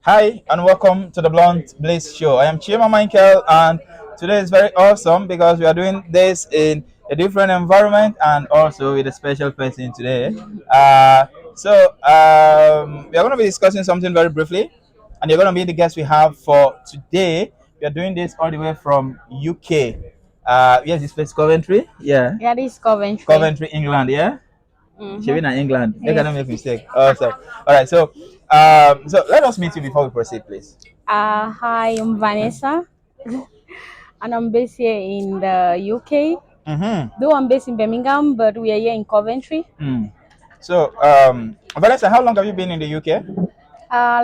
Hi and welcome to the Blunt Bliss Show. I am Chima Michael, and today is very awesome because we are doing this in a different environment and also with a special person today. We are going to be discussing something very briefly, and you're going to be the guest we have for today. We are doing this all the way from UK. Yes, this place Coventry. Yeah, Yeah, this is Coventry. Coventry, England. Yeah. She Mm-hmm. been in England. Make I Yes. don't make mistake. Awesome. All right. So let us meet you before we proceed, please. Hi, I'm Vanessa, and I'm based here in the UK. Mm-hmm. Though I'm based in Birmingham, but we are here in Coventry. Mm. Vanessa, how long have you been in the UK?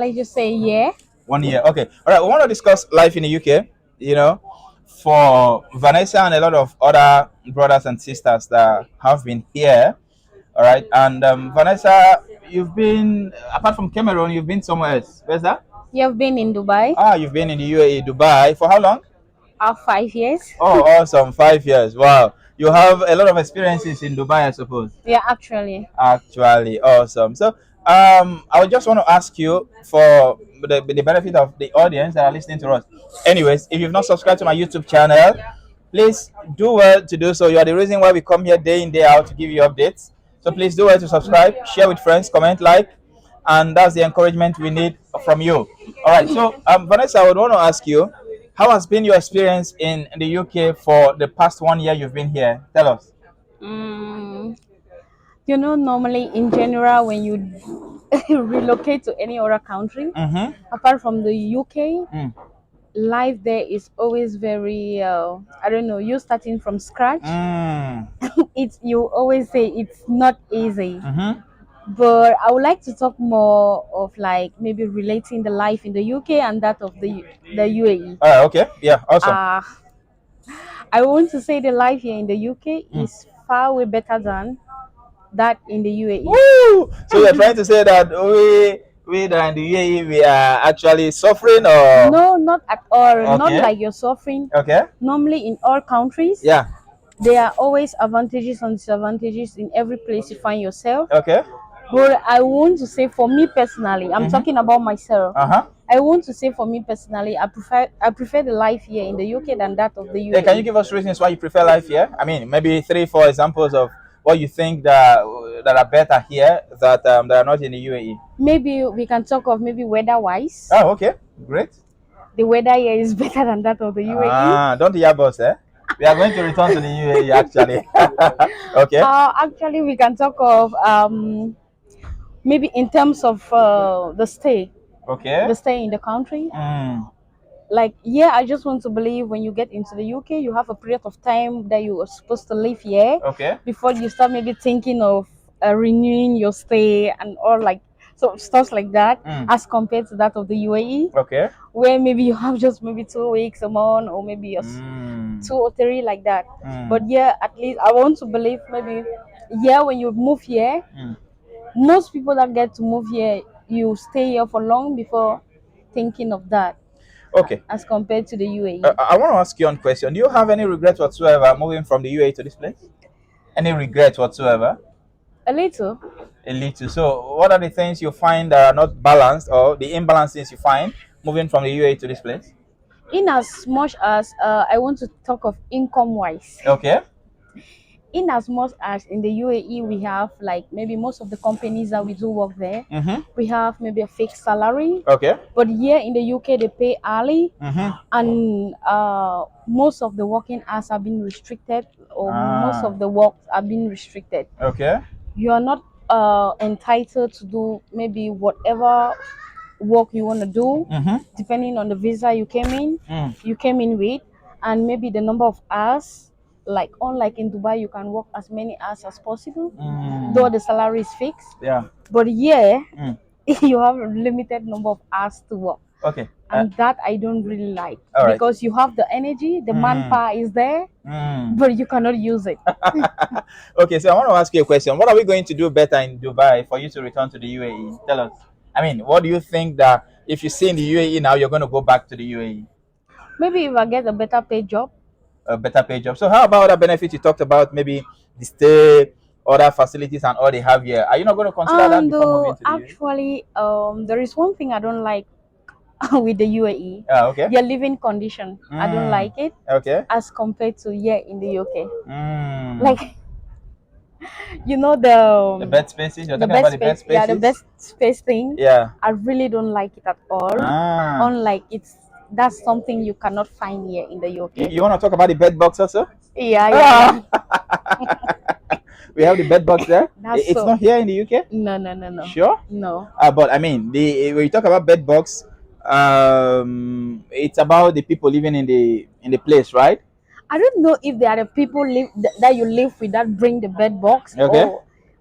Let's just say yeah. 1 year. Okay. All right. We want to discuss life in the UK. You know, for Vanessa and a lot of other brothers and sisters that have been here. All right. And Vanessa, you've been apart from Cameroon, you've been somewhere else. Where's that? You've been in Dubai, You've been in the UAE, Dubai. For how long? 5 years. Oh, awesome. 5 years. Wow. You have a lot of experiences in Dubai, I suppose. Yeah, actually. Actually, awesome. I would just want to ask you for the benefit of the audience that are listening to us. Anyways, if you've not subscribed to my YouTube channel, please do well to do so. You are the reason why we come here day in, day out to give you updates. So please do well to subscribe, share with friends, comment, like, and that's the encouragement we need from you. All right. Vanessa, I would want to ask you, how has been your experience in the UK for the past 1 year you've been here? Tell us. Mm, normally in general, when you relocate to any other country, Mm-hmm. apart from the UK, Mm. life there is always very, I don't know, you starting from scratch. Mm. It's you always say it's not easy, Mm-hmm. but I would like to talk more of like maybe relating the life in the UK and that of the UAE. All right. Okay. Yeah. Awesome. uh I want to say the life here in the UK Mm. is far way better than that in the UAE. Woo! So you're trying to say that we that in the UAE we are actually suffering, or No, not at all, not okay? like you're suffering. Okay. Normally in all countries Yeah. there are always advantages and disadvantages in every place you find yourself. Okay. But I want to say for me personally, I'm Mm-hmm. talking about myself. Uh huh. I want to say for me personally, I prefer the life here in the UK than that of the Yeah. Can you UAE. give us reasons why you prefer life here? I mean, maybe three, four examples of what you think that are better here that are not in the UAE. Maybe we can talk of maybe weather wise. Oh, okay. Great. The weather here is better than that of the UAE. Don't hear us, eh? We are going to return to the UAE actually. Okay. Actually, we can talk of maybe in terms of Okay. the stay in the country. Mm. Like, yeah, I just want to believe when you get into the UK, you have a period of time that you are supposed to live here Okay. before you start maybe thinking of renewing your stay and all like so stuff like that, Mm. as compared to that of the UAE, Okay. where maybe you have just maybe 2 weeks a month or maybe Mm. 2 or 3 like that. Mm. But yeah, at least I want to believe maybe yeah, when you move here, Mm. most people that get to move here, you stay here for long before thinking of that, Okay. as compared to the UAE. I want to ask you one question. Do you have any regret whatsoever moving from the UAE to this place? Any regret whatsoever? A little. A little. So, what are the things you find that are not balanced, or the imbalances you find moving from the UAE to this place? In as much as I want to talk of income wise, Okay. in as much as in the UAE we have like maybe most of the companies that we do work there, Mm-hmm. we have maybe a fixed salary. Okay. But here in the UK they pay hourly, Mm-hmm. and most of the working hours have been restricted, or most Ah. of the work have been restricted. Okay. You are not entitled to do maybe whatever work you want to do, Mm-hmm. depending on the visa Mm. you came in with, and maybe the number of hours. Like unlike in Dubai, you can work as many hours as possible, Mm. though the salary is fixed. Yeah. But here, Mm. you have a limited number of hours to work, Okay. and that I don't really like, All right. because you have the energy, the manpower is there, Mm. but you cannot use it. Okay, so I want to ask you a question. What are we going to do better in Dubai for you to return to the UAE? Tell us. I mean, what do you think that if you see in the UAE now, you're going to go back to the UAE? Maybe if I get a better paid job. A better pay job. So, how about other benefits you talked about? Maybe the stay, other facilities, and all they have here. Are you not going to consider that And before moving to the UAE? actually, there is one thing I don't like with the UAE. Okay. Their living condition, I don't like it Okay. as compared to here in the UK. Mm. Like, you know The bed spaces. You're the talking about best the bed space, yeah, the spaces. best space thing. Yeah. I really don't like it at all. Ah. Unlike that's something you cannot find here in the UK. You want to talk about the bed box also? Yeah, Ah. yeah. We have the bed box there. That's It's so. not here in the UK. No. Sure. No. But I mean, when you talk about bed box, it's about the people living in the place, right? I don't know if there are the people that you live with that bring the bed box, Okay.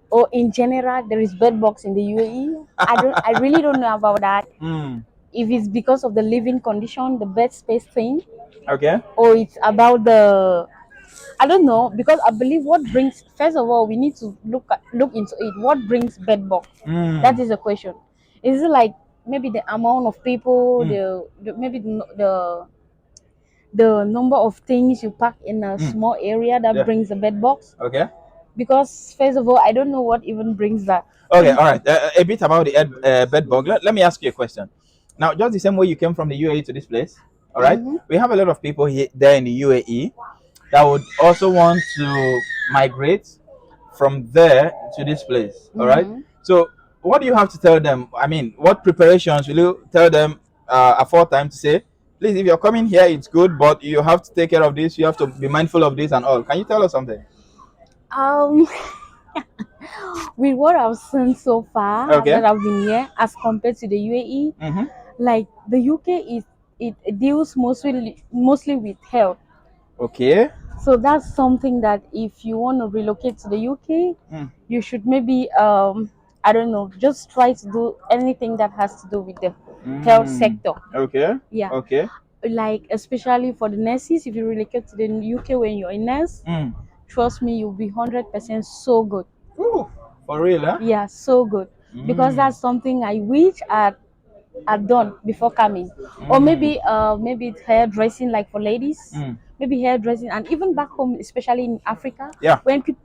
or in general there is bed box in the UAE. I really don't know about that. Mm. If it's because of the living condition, the bed space thing, Okay. or it's about the, I don't know, because I believe what brings, first of all, we need to look into it. What brings bed box? Mm. That is the question. Is it like maybe the amount of people, Mm. maybe the number of things you pack in a small area that Yeah. brings a bed box? Okay. Because first of all, I don't know what even brings that. Okay. All right. A bit about the bed bug. Let me ask you a question. Now, just the same way you came from the UAE to this place, all right? Mhm. We have a lot of people here there in the UAE that would also want to migrate from there to this place, all right? Mhm. So, what do you have to tell them? I mean, what preparations will you tell them aforetime to say, please, if you're coming here, it's good, but you have to take care of this, you have to be mindful of this and all. Can you tell us something? Um, with what I've seen so far Okay. that I've been here, as compared to the UAE, Mm-hmm. like the UK it deals mostly with health. Okay. So that's something that if you want to relocate to the UK, Mm. you should maybe I don't know, just try to do anything that has to do with the health sector. Okay. Yeah. Okay. Like especially for the nurses, if you relocate to the UK when you're a nurse, Mm. trust me, you'll be 100% so good. Ooh, for real, huh? Yeah, so good. Because that's something I wish I'd done before coming. Or maybe it's hairdressing, like for ladies. Mm. Maybe hairdressing, and even back home, especially in Africa, Yeah.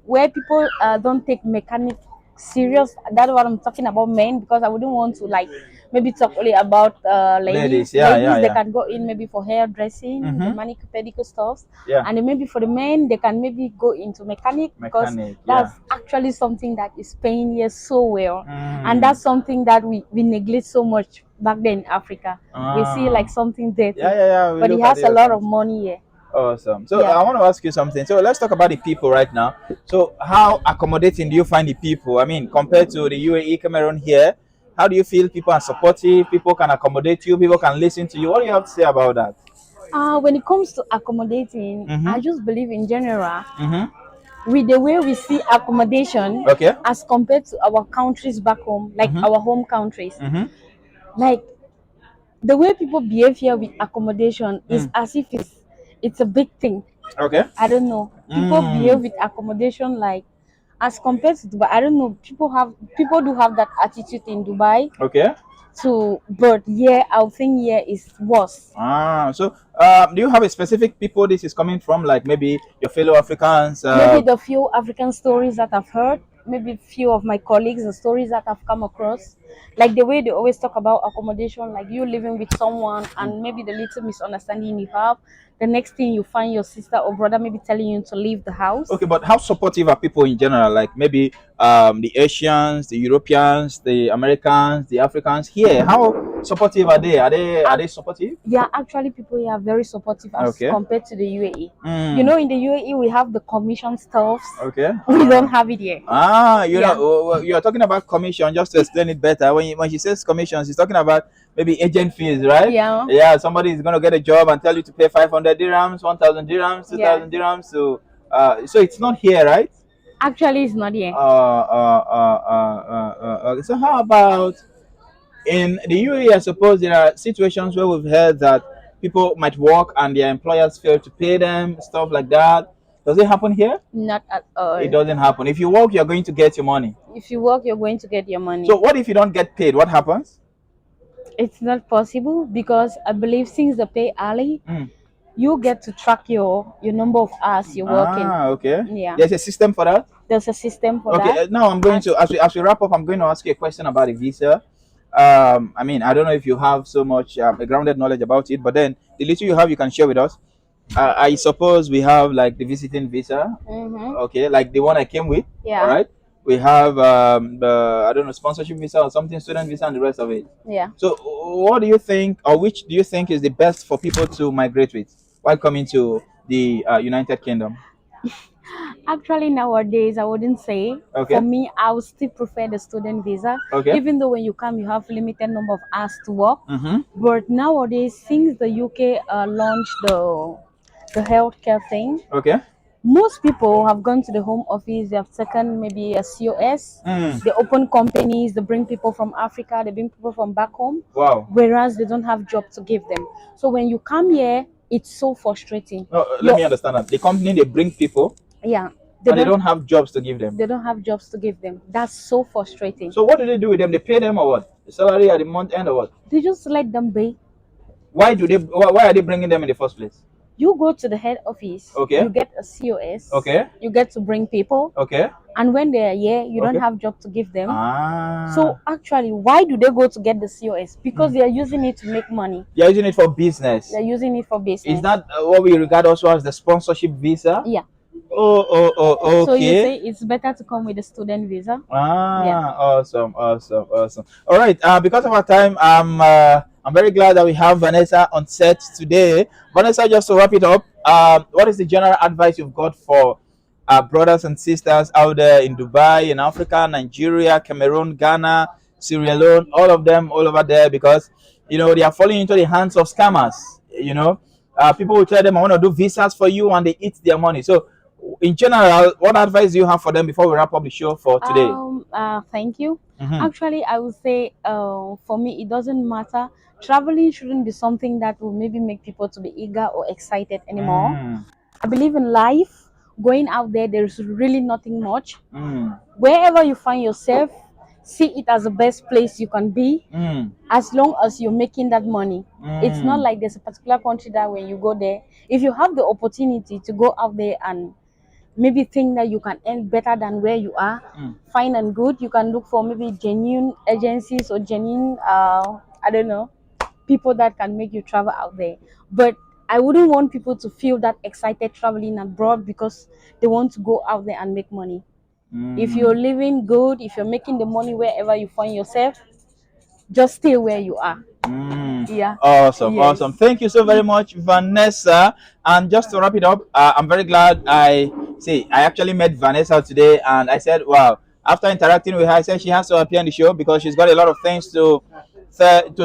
where people don't take mechanic serious. That's what I'm talking about, men, because I wouldn't want to like maybe talk only about Ladies, ladies. yeah, yeah, Ladies, they yeah. can go in maybe for hairdressing, the Mm-hmm. manicure pedicure stuff, Yeah. and then maybe for the men, they can maybe go into mechanic, because Mechanic, that's yeah. actually something that is paying here so well, Mm. and that's something that we neglect so much back then in Africa. We see like something dirty, Yeah. We but he look at has it a as lot of something. money here. Awesome. So Yeah. I want to ask you something. So let's talk about the people right now. So how accommodating do you find the people? I mean, compared to the UAE, Cameroon here, how do you feel people are supportive? People can accommodate you. People can listen to you. What do you have to say about that? When it comes to accommodating, Mm-hmm. I just believe in general, Mm-hmm. with the way we see accommodation Okay. as compared to our countries back home, like Mm-hmm. our home countries, Mm-hmm. like the way people behave here with accommodation is Mm. as if it's a big thing. Okay. I don't know. People behave with accommodation like as compared to Dubai. I don't know. People do have that attitude in Dubai Okay. too, but yeah, I think here is worse. So do you have a specific people this is coming from? Like maybe your fellow Africans? Maybe the few African stories that I've heard, maybe few of my colleagues, the stories that I've come across, like the way they always talk about accommodation, like you living with someone and maybe the little misunderstanding you have, the next thing you find your sister or brother maybe telling you to leave the house. Okay, but how supportive are people in general? Like maybe the Asians, the Europeans, the Americans, the Africans here. How supportive are they? Are they supportive? Yeah, actually, people here are very supportive as Okay. compared to the UAE. Mm. You know, in the UAE, we have the commission stuffs. Okay. We don't have it here. You Yeah. know, you're talking about commission. Just to explain it better, when she says commission, she's talking about maybe agent fees, right? Yeah. Yeah. Somebody is gonna get a job and tell you to pay 500 dirhams, 1,000 dirhams, 2,000 Yeah. dirhams. So it's not here, right? Actually, it's not here. So how about in the UAE? I suppose there are situations where we've heard that people might work and their employers fail to pay them, stuff like that. Does it happen here? Not at all. It doesn't happen. If you work, you're going to get your money. If you work, you're going to get your money. So what if you don't get paid? What happens? It's not possible because I believe since the pay early, Mm. you get to track your number of hours you're working. Okay. Yeah. There's a system for that. There's a system for Okay. that. Now I'm going to as we wrap up, I'm going to ask you a question about a visa. I mean, I don't know if you have so much a grounded knowledge about it, but then the little you have, you can share with us. I suppose we have like the visiting visa, okay, like the one I came with. Yeah. All right. We have the, I don't know, sponsorship visa or something, student visa, and the rest of it. Yeah. So, what do you think, or which do you think is the best for people to migrate with while coming to the United Kingdom? Actually, nowadays, I wouldn't say. Okay. For me, I would still prefer the student visa. Okay. Even though when you come, you have limited number of hours to work. Mm-hmm. But nowadays, since the UK launched the healthcare thing, Okay. most people have gone to the home office. They have taken maybe a COS. Mm. They open companies. They bring people from Africa. They bring people from back home. Wow. Whereas they don't have job to give them. So when you come here, it's so frustrating. No, let me understand that. The company, they bring people, Yeah. but they don't have jobs to give them. They don't have jobs to give them. That's so frustrating. So what do they do with them? They pay them or what? The salary at the month end or what? They just let them be. Why do they? Why are they bringing them in the first place? You go to the head office. Okay. You get a COS. Okay. You get to bring people. Okay. And when they are here, you don't Okay. have job to give them. Ah. So actually, why do they go to get the COS? Because they are using it to make money. They are using it for business. They're using it for business. Is that what we regard also as the sponsorship visa? Yeah. Oh, So you okay. say it's better to come with a student visa? Ah, Yeah. awesome. All right. Because of our time, I'm very glad that we have Vanessa on set today. Vanessa, just to wrap it up, what is the general advice you've got for brothers and sisters out there in Dubai, in Africa, Nigeria, Cameroon, Ghana, Sierra Leone, all of them, all over there, because they are falling into the hands of scammers. People will tell them, "I want to do visas for you," and they eat their money. So, in general, what advice do you have for them before we wrap up the show for today? Thank you. Mhm. Actually, I would say for me, it doesn't matter. Traveling shouldn't be something that will maybe make people to be eager or excited anymore. Mm, I believe in life. Going out there's really nothing much. mm, Wherever you find yourself, see it as the best place you can be, mm, as long as you're making that money. It's not mm. like there's a particular country that when you go there, if you have the opportunity to go out there and maybe think that you can earn better than where you are, Mm. fine and good. You can look for maybe genuine agencies or genuine, I don't know, people that can make you travel out there. But I wouldn't want people to feel that excited traveling abroad because they want to go out there and make money. If you're living good, if you're making the money wherever you find yourself, just stay where you are. Yeah. Awesome, Yes. awesome. Thank you so very much, Vanessa. And just to wrap it up, I'm very glad I actually met Vanessa today, and I said, wow. After interacting with her, I said she has to appear on the show because she's got a lot of things to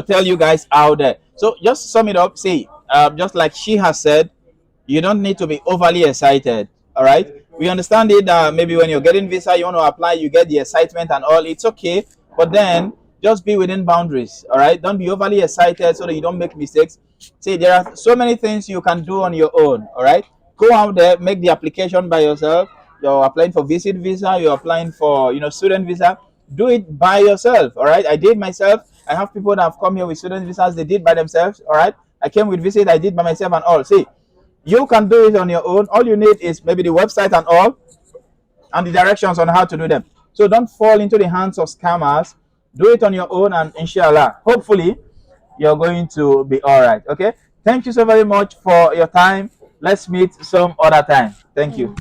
tell you guys out there. So just to sum it up, just like she has said, you don't need to be overly excited. All right, we understand it. Maybe when you're getting visa, you want to apply, you get the excitement and all. It's okay, but then just be within boundaries. All right, don't be overly excited so that you don't make mistakes. See, there are so many things you can do on your own. All right, go out there, make the application by yourself. You're applying for visit visa, you're applying for student visa. Do it by yourself. All right, I did myself. I have people that have come here with student visas, they did by themselves. All right, I came with visit, I did by myself and all. See, you can do it on your own. All you need is maybe the website and all, and the directions on how to do them. So don't fall into the hands of scammers. Do it on your own, and inshallah, hopefully, you're going to be all right. Okay. Thank you so very much for your time. Let's meet some other time. Thank you.